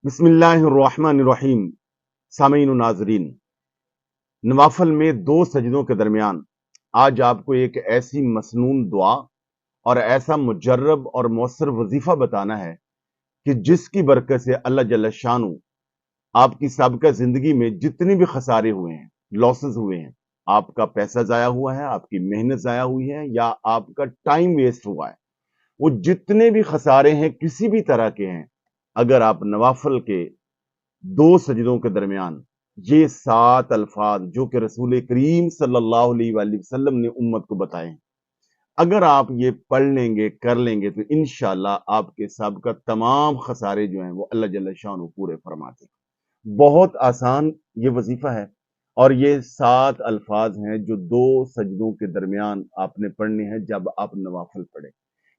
बिस्मिल्लाहिर्रहमानिर्रहीम। सामीन व नाजरीन, नवाफल में दो सजदों के दरमियान आज आपको एक ऐसी मसनून दुआ और ऐसा मुजर्रब और मौसर वजीफा बताना है कि जिसकी बरकत से अल्लाह जल्ल शानु आपकी साबिका जिंदगी में जितने भी खसारे हुए हैं, लॉसेस हुए हैं, आपका पैसा जाया हुआ है, आपकी मेहनत जाया हुई है या आपका टाइम वेस्ट हुआ है, वो जितने भी खसारे हैं किसी भी तरह के हैं, अगर आप नवाफल के दो सजदों के दरमियान ये 7 अल्फाज जो कि रसूल करीम सल्लल्लाहु अलैहि वसल्लम ने उम्मत को बताए हैं, अगर आप ये पढ़ लेंगे कर लेंगे तो इंशाअल्लाह आपके सब का तमाम खसारे जो हैं वो अल्लाह जल्ल शान पूरे फरमाते हैं। बहुत आसान ये वजीफा है और ये 7 अल्फाज हैं जो दो सजदों के दरमियान आपने पढ़ने हैं जब आप नवाफिल पढ़े।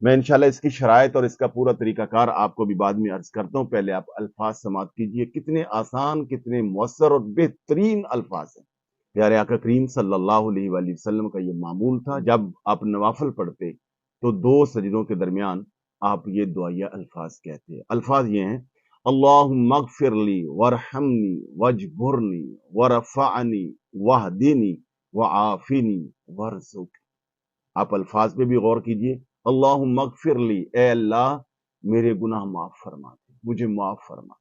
मैं इंशाल्लाह इसकी शराइत और इसका पूरा तरीकाकार आपको भी बाद में अर्ज करता हूँ। पहले आप अल्फाज समात कीजिए। कितने आसान, कितने मौसर और बेहतरीन अल्फाज हैं। प्यारे आका करीम सल्लल्लाहु अलैहि वसल्लम का ये मामूल था, जब आप नवाफिल पढ़ते तो दो सजदों के दरमियान आप ये दुआया अल्फाज कहते हैं। अल्फाज ये हैं, अल्लाहुम्मा अग़फ़िरली वरहमनी वजबुरनी वरफ़अनी वहदिनी वआफ़िनी वरज़ुक़। आप अल्फाज पे भी गौर कीजिए। अल्लाहुम्मा अग़फ़िरली, ए अल्लाह मेरे गुनाह माफ फरमा दे, मुझे माफ फरमा।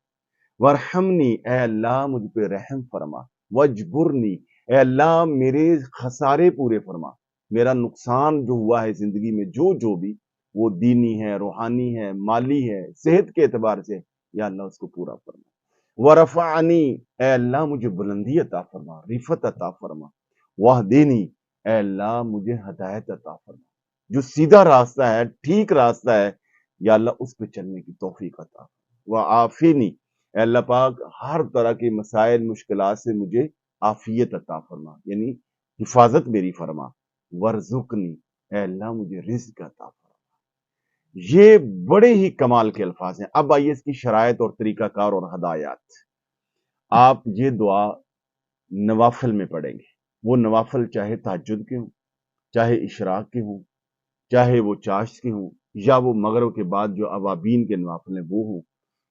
वरहमनी, ए अल्लाह मुझ पे रहम फरमा। वजबुरनी, ए अल्लाह मेरे खसारे पूरे फरमा। मेरा नुकसान जो हुआ है जिंदगी में, जो भी वो दीनी है, रूहानी है, माली है, सेहत के एतबार से, या अल्लाह उसको पूरा फरमा। वरफ़अनी, ए अल्लाह मुझे बुलंदी अता फरमा, रिफत अता फरमा। वहदिनी, ए अल्लाह मुझे हदायत अता फरमा। जो सीधा रास्ता है, ठीक रास्ता है, या अल्लाह उस पे चलने की तौफीक अता। वआफ़िनी, ए अल्लाह पाक हर तरह के मसाइल मुश्किलात से मुझे आफियत अता फरमा, यानी हिफाजत मेरी फरमा। वरज़ुकनी, ए अल्लाह मुझे रिज़्क अता फरमा। ये बड़े ही कमाल के अल्फाज हैं। अब आइए इसकी शराइत और तरीकाकार और हदायत। आप ये दुआ नवाफिल में पढ़ेंगे। वो नवाफिल चाहे तहज्जुद के हों, चाहे इशराक के हों, चाहे वो चाश के हों, या वो मगरिब के बाद जो अवाबीन के नवाफिल हैं वो हों,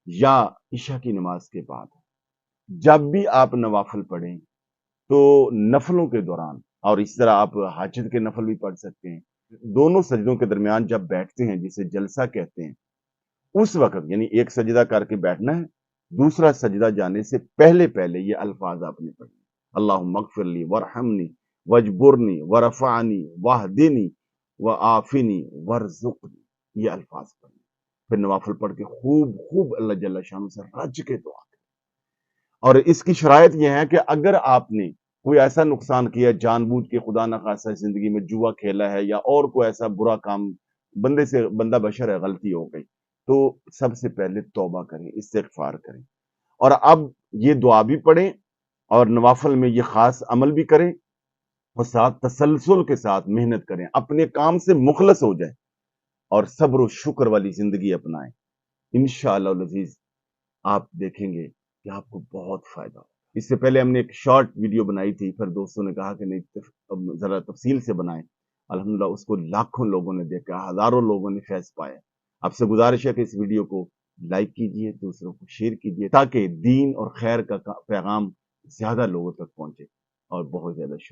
या इशा की नमाज के बाद। जब भी आप नवाफिल पढ़ें तो नफलों के दौरान, और इस तरह आप हाजिर के नफल भी पढ़ सकते हैं, दोनों सजदों के दरमियान जब बैठते हैं, जिसे जलसा कहते हैं, उस वक्त यानी एक सजदा करके बैठना है, दूसरा सजदा जाने से पहले पहले ये अल्फाज आपने पढ़ने। अल्लाहुम्मा अग़फ़िरली वरहमनी वजबुरनी वरफ़अनी वहदिनी वआफ़िनी वरज़ुक़नी, ये अल्फाज पढ़ने। फिर नवाफिल पढ़ के खूब खूब अल्लाह जल्ल शानु से रज के दुआ करें। और इसकी शराइत यह है कि अगर आपने कोई ऐसा नुकसान किया जानबूझ के, खुदा न खास्ता जिंदगी में जुआ खेला है या और कोई ऐसा बुरा काम, बंदे से बंदा बशर है, गलती हो गई, तो सबसे पहले तौबा करें, इस्तिग़फ़ार करें, और अब ये दुआ भी पढ़ें और नवाफिल में ये खास अमल भी करें और साथ तसलसल के साथ मेहनत करें, अपने काम से मुखलस हो जाए और सब्र और शुक्र वाली जिंदगी अपनाएं। इंशाअल्लाह अज़ीज़ आप देखेंगे कि आपको बहुत फायदा हो। इससे पहले हमने एक शॉर्ट वीडियो बनाई थी, फिर दोस्तों ने कहा कि नहीं अब जरा तफसील से बनाएं। अल्हम्दुलिल्लाह उसको लाखों लोगों ने देखा, हजारों लोगों ने फैज़ पाया। आपसे गुजारिश है कि इस वीडियो को लाइक कीजिए, दूसरों को शेयर कीजिए, ताकि दीन और खैर का पैगाम ज्यादा लोगों तक पहुंचे। और बहुत ज्यादा शुक्रिया।